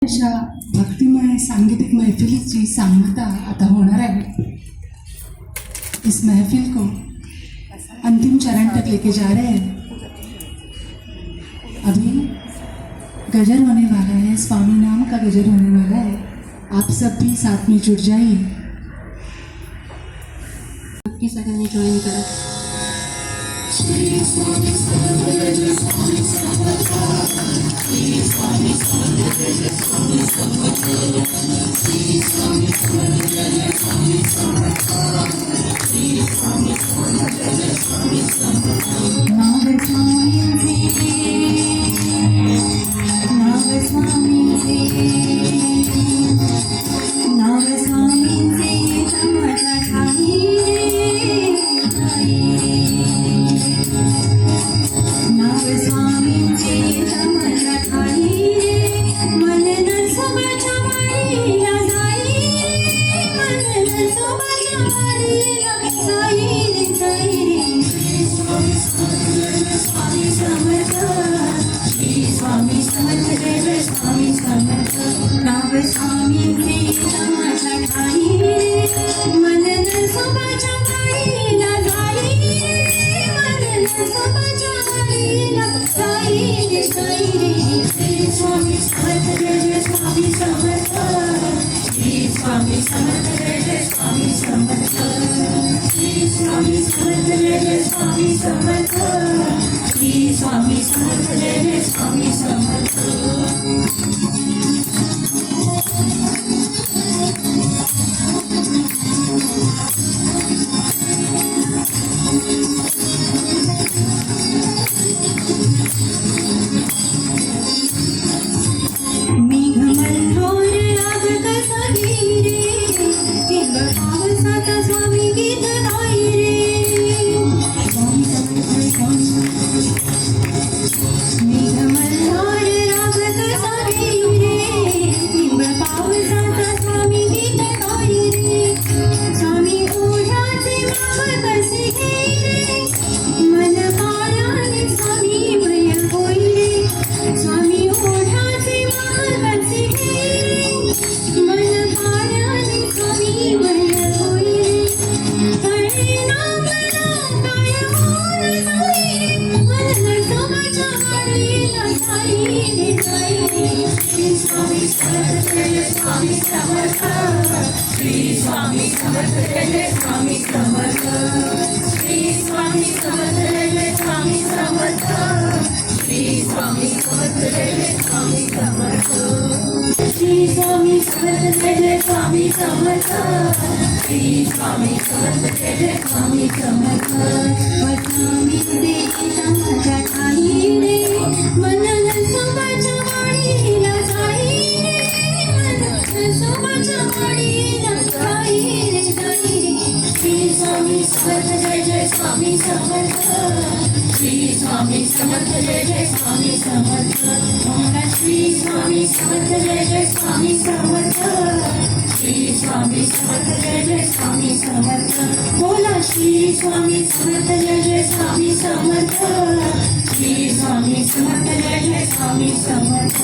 अशा भक्तिमय सांगीतिक महफिल की सांगता आता होणार है। इस महफिल को अंतिम चरण तक लेके जा रहे हैं। अभी गजर होने वाला है, स्वामी नाम का गजर होने वाला है। आप सब भी साथ में जुड़ जाइए। नक्की सगळ्यांनी जॉईन करा। स्वामी समर्थ जय जय स्वामी समर्थ।